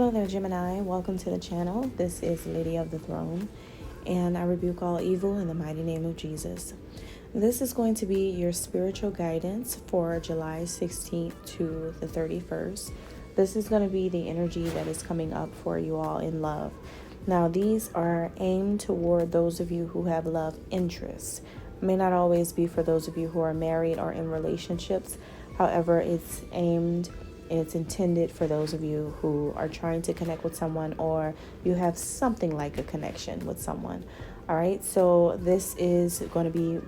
Hello there, Gemini. Welcome to the channel. This is Lady of the Throne, and I rebuke all evil in the mighty name of Jesus. This is going to be your spiritual guidance for July 16th to the 31st. This is going to be the energy that is coming up for you all in love. Now, these are aimed toward those of you who have love interests. May not always be for those of you who are married or in relationships. However, it's intended for those of you who are trying to connect with someone, or you have something like a connection with someone. All right, so this is going to be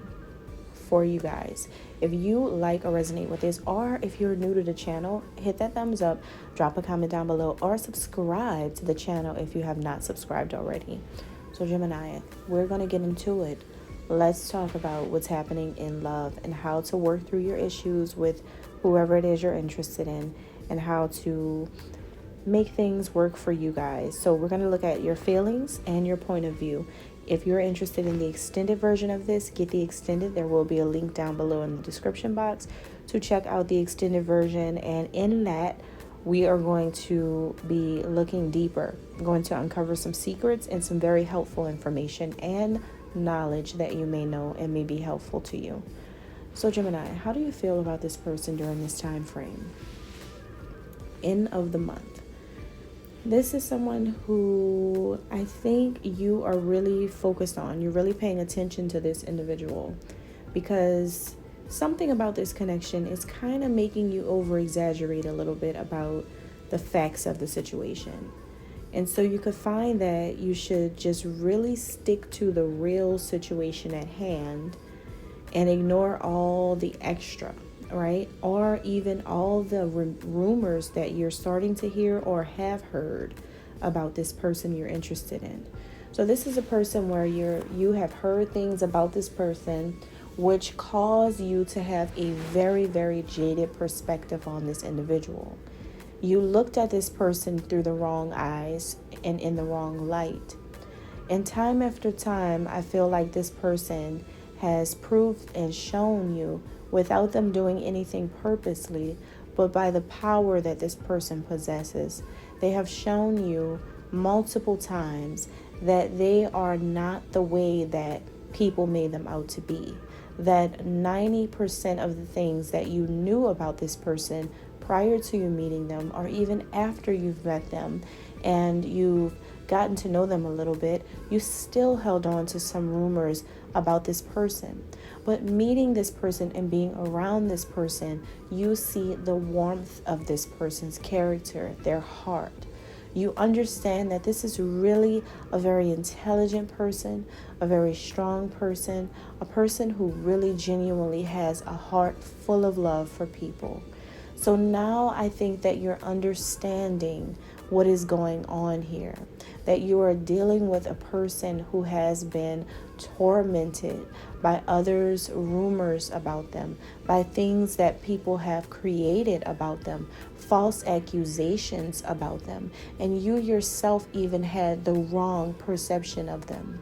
for you guys. If you like or resonate with this, or if you're new to the channel, hit that thumbs up, drop a comment down below, or subscribe to the channel if you have not subscribed already. So Gemini, we're going to get into it. Let's talk about what's happening in love and how to work through your issues with whoever it is you're interested in, and how to make things work for you guys. So we're going to look at your feelings and your point of view. If you're interested in the extended version of this, get the extended. There will be a link down below in the description box to check out the extended version. And in that, we are going to be looking deeper, going to uncover some secrets and some very helpful information and knowledge that you may know and may be helpful to you. So Gemini, how do you feel about this person during this time frame? End of the month. This is someone who I think you are really focused on. You're really paying attention to this individual, because something about this connection is kind of making you over exaggerate a little bit about the facts of the situation. And so you could find that you should just really stick to the real situation at hand and ignore all the extra, right? Or even all the rumors that you're starting to hear or have heard about this person you're interested in. So this is a person where you have heard things about this person which cause you to have a very, very jaded perspective on this individual. You looked at this person through the wrong eyes and in the wrong light. And time after time, I feel like this person has proved and shown you, without them doing anything purposely, but by the power that this person possesses, they have shown you multiple times that they are not the way that people made them out to be. That 90% of the things that you knew about this person prior to you meeting them, or even after you've met them and you've gotten to know them a little bit, you still held on to some rumors about this person. But meeting this person and being around this person, you see the warmth of this person's character, their heart. You understand that this is really a very intelligent person, a very strong person, a person who really genuinely has a heart full of love for people. So now I think that you're understanding what is going on here, that you are dealing with a person who has been tormented by others' rumors about them, by things that people have created about them, false accusations about them, and you yourself even had the wrong perception of them.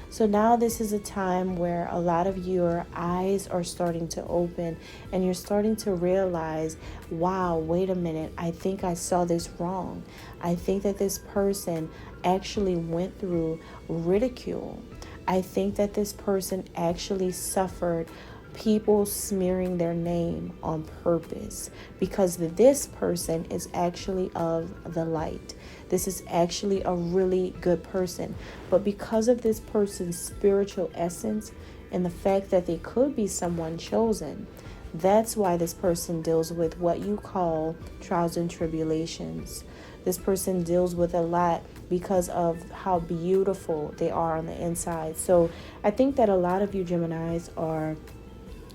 So now this is a time where a lot of your eyes are starting to open, and you're starting to realize, wow, wait a minute, I think I saw this wrong. I think that this person actually went through ridicule. I think that this person actually suffered people smearing their name on purpose, because this person is actually of the light. This is actually a really good person. But because of this person's spiritual essence and the fact that they could be someone chosen, that's why this person deals with what you call trials and tribulations. This person deals with a lot because of how beautiful they are on the inside. So I think that a lot of you Geminis are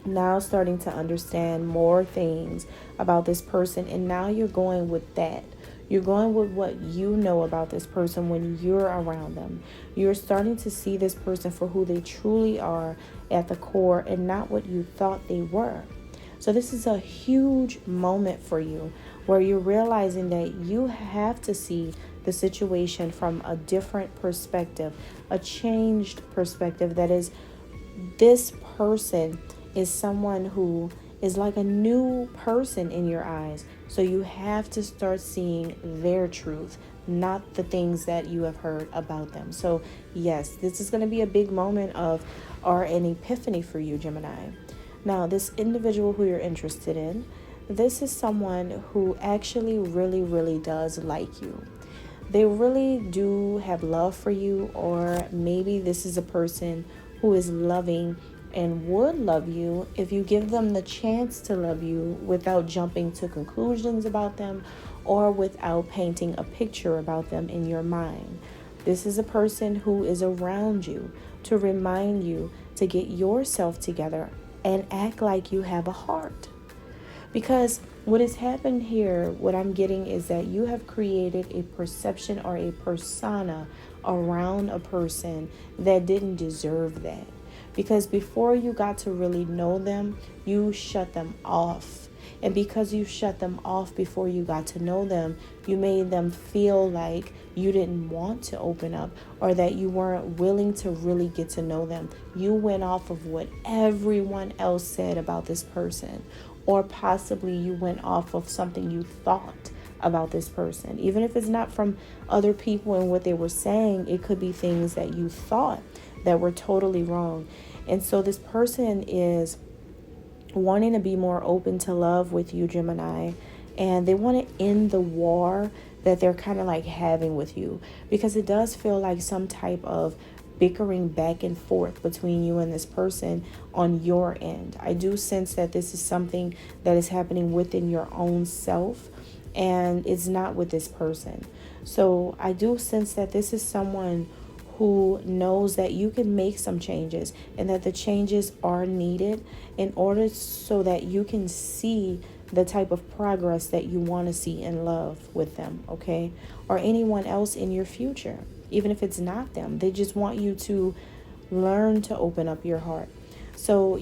now starting to understand more things about this person, and now you're going with that. You're going with what you know about this person when you're around them. You're starting to see this person for who they truly are at the core, and not what you thought they were. So this is a huge moment for you, where you're realizing that you have to see the situation from a different perspective, a changed perspective. That is, this person is someone who is like a new person in your eyes. So you have to start seeing their truth, not the things that you have heard about them. So yes, this is going to be a big moment of or an epiphany for you, Gemini. Now, this individual who you're interested in, this is someone who actually really, really does like you. They really do have love for you, or maybe this is a person who is loving and would love you if you give them the chance to love you without jumping to conclusions about them or without painting a picture about them in your mind. This is a person who is around you to remind you to get yourself together and act like you have a heart. Because what has happened here, what I'm getting is that you have created a perception or a persona around a person that didn't deserve that. Because before you got to really know them, you shut them off. And because you shut them off before you got to know them, you made them feel like you didn't want to open up or that you weren't willing to really get to know them. You went off of what everyone else said about this person. Or possibly you went off of something you thought about this person. Even if it's not from other people and what they were saying, it could be things that you thought that were totally wrong. And so this person is wanting to be more open to love with you, Gemini. And they want to end the war that they're kind of like having with you. Because it does feel like some type of bickering back and forth between you and this person on your end. I do sense that this is something that is happening within your own self and it's not with this person. So I do sense that this is someone who knows that you can make some changes and that the changes are needed in order so that you can see the type of progress that you want to see in love with them, okay? Or anyone else in your future. Even if it's not them, they just want you to learn to open up your heart. So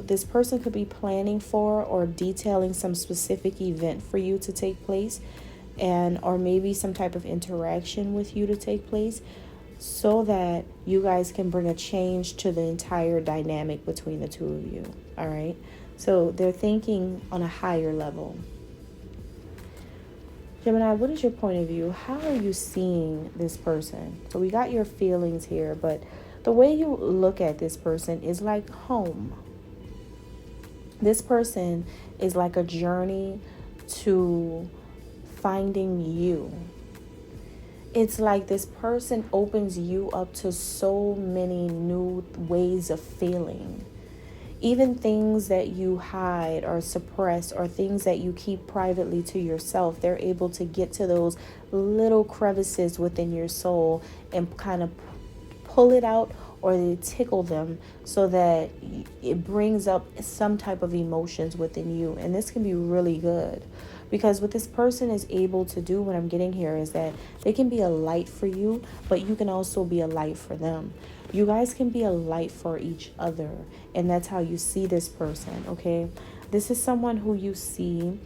this person could be planning for or detailing some specific event for you to take place, and or maybe some type of interaction with you to take place, so that you guys can bring a change to the entire dynamic between the two of you. All right. So they're thinking on a higher level. Gemini, what is your point of view? How are you seeing this person? So we got your feelings here, but the way you look at this person is like home. This person is like a journey to finding you. It's like this person opens you up to so many new ways of feeling. Even things that you hide or suppress or things that you keep privately to yourself, they're able to get to those little crevices within your soul and kind of pull it out, or they tickle them so that it brings up some type of emotions within you. And this can be really good. Because what this person is able to do, what I'm getting here, is that they can be a light for you, but you can also be a light for them. You guys can be a light for each other. And that's how you see this person, okay? This is someone who you see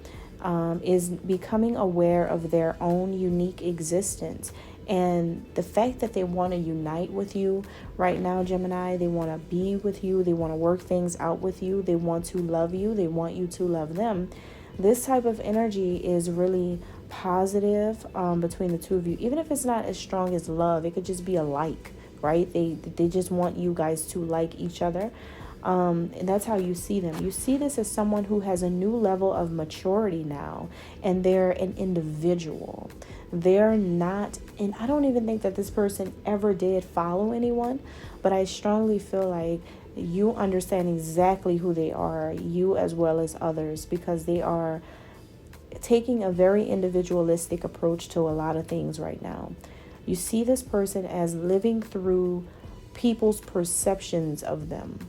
is becoming aware of their own unique existence. And the fact that they want to unite with you right now, Gemini, they want to be with you. They want to work things out with you. They want to love you. They want you to love them. This type of energy is really positive between the two of you. Even if it's not as strong as love, it could just be a like, right? They just want you guys to like each other. And that's how you see them. You see this as someone who has a new level of maturity now, and they're an individual. They're not, and I don't even think that this person ever did follow anyone, but I strongly feel like you understand exactly who they are, you as well as others, because they are taking a very individualistic approach to a lot of things right now. You see this person as living through people's perceptions of them,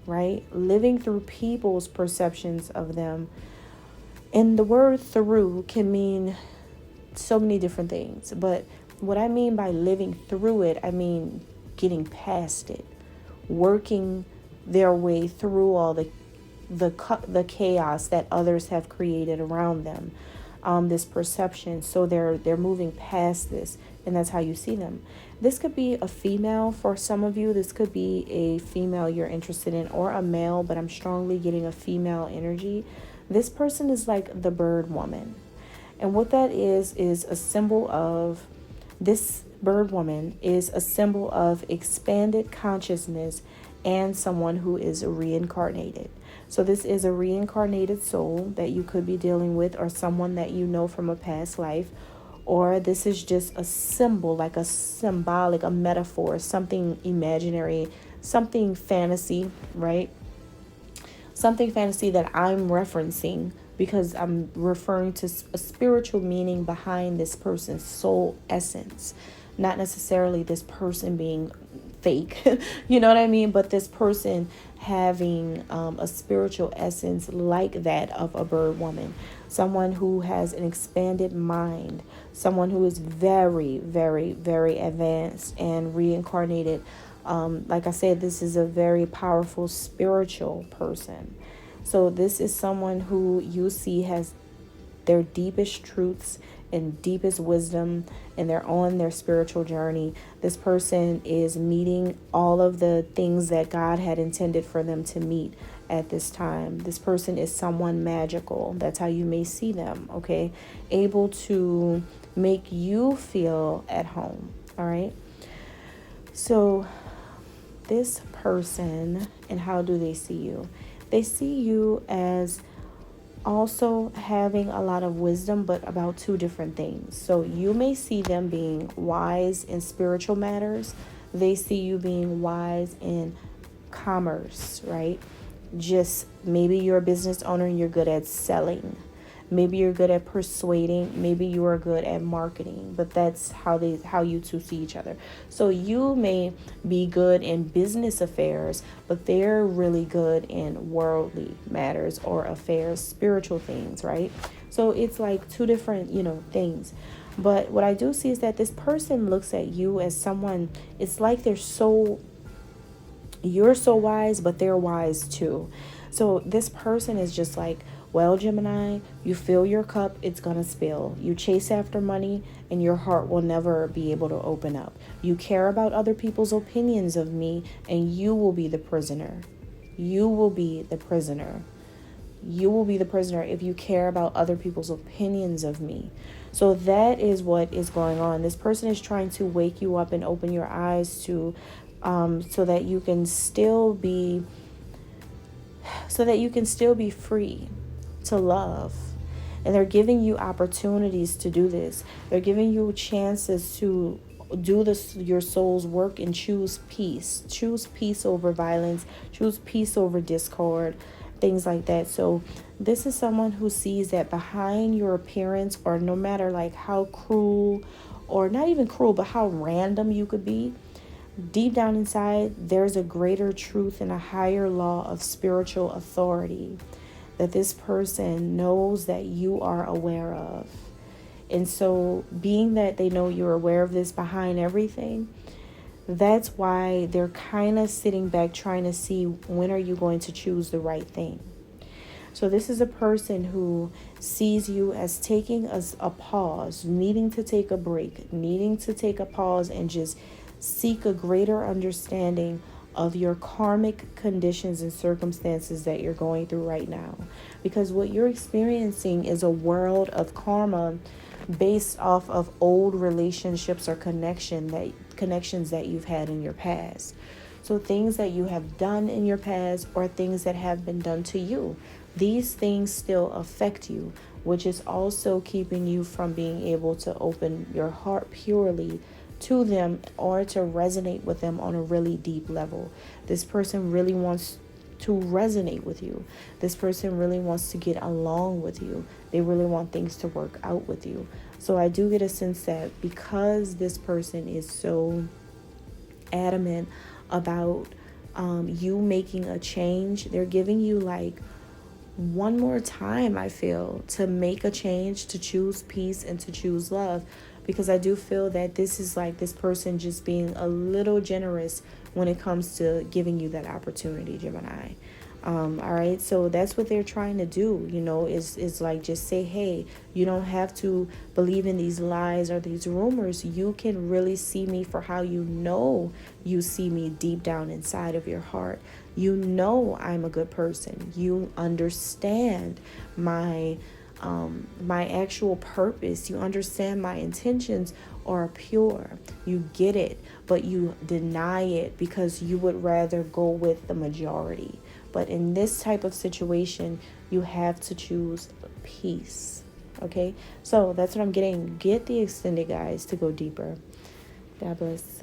right? Living through people's perceptions of them. And the word through can mean so many different things. But what I mean by living through it, I mean getting past it, working their way through all the chaos that others have created around them. this perception. So they're moving past this, and that's how you see them. This could be a female for some of you. This could be a female you're interested in, or a male, but I'm strongly getting a female energy. This person is like the bird woman. And what that is a symbol of, this bird woman is a symbol of expanded consciousness and someone who is reincarnated. So this is a reincarnated soul that you could be dealing with, or someone that you know from a past life. Or this is just a symbol, like a symbolic, a metaphor, something imaginary, something fantasy, right? Something fantasy that I'm referencing because I'm referring to a spiritual meaning behind this person's soul essence. Not necessarily this person being fake, you know what I mean? But this person having a spiritual essence like that of a bird woman. Someone who has an expanded mind. Someone who is very, very, very advanced and reincarnated. Like I said, this is a very powerful spiritual person. So this is someone who you see has their deepest truths and deepest wisdom, and they're on their spiritual journey. This person is meeting all of the things that God had intended for them to meet at this time. This person is someone magical. That's how you may see them, okay? Able to make you feel at home, all right? So this person, and how do they see you? They see you as also having a lot of wisdom, but about two different things. So you may see them being wise in spiritual matters. They see you being wise in commerce, right? Just maybe you're a business owner and you're good at selling. Maybe you're good at persuading. Maybe you are good at marketing. But that's how you two see each other. So you may be good in business affairs, but they're really good in worldly matters or affairs, spiritual things, right? So it's like two different, things. But what I do see is that this person looks at you as someone, it's like you're so wise, but they're wise too. So this person is just like, well, Gemini, you fill your cup, it's going to spill. You chase after money and your heart will never be able to open up. You care about other people's opinions of me and you will be the prisoner. You will be the prisoner. You will be the prisoner if you care about other people's opinions of me. So that is what is going on. This person is trying to wake you up and open your eyes to, so that you can still be free to love. And they're giving you opportunities to do this. They're giving you chances to do this, your soul's work, and choose peace. Choose peace over violence. Choose peace over discord. Things like that. So this is someone who sees that behind your appearance, or no matter like how cruel, or not even cruel, but how random you could be, deep down inside, there's a greater truth and a higher law of spiritual authority that this person knows that you are aware of. And so being that they know you're aware of this behind everything, that's why they're kind of sitting back trying to see, when are you going to choose the right thing? So this is a person who sees you as taking a pause, needing to take a break, needing to take a pause and just seek a greater understanding of your karmic conditions and circumstances that you're going through right now. Because what you're experiencing is a world of karma based off of old relationships or connections that you've had in your past. So things that you have done in your past, or things that have been done to you, these things still affect you, which is also keeping you from being able to open your heart purely to them, or to resonate with them on a really deep level. This person really wants to resonate with you. This person really wants to get along with you. They really want things to work out with you. So I do get a sense that because this person is so adamant about you making a change, they're giving you like one more time, I feel, to make a change, to choose peace and to choose love. Because I do feel that this is like this person just being a little generous when it comes to giving you that opportunity, Gemini. All right, so that's what they're trying to do, is like just say, hey, you don't have to believe in these lies or these rumors. You can really see me for how you see me deep down inside of your heart. I'm a good person. You understand my my actual purpose. You understand my intentions are pure. You get it, but you deny it because you would rather go with the majority. But in this type of situation, you have to choose peace. Okay, so that's what I'm getting. Get the extended guides to go deeper. God bless.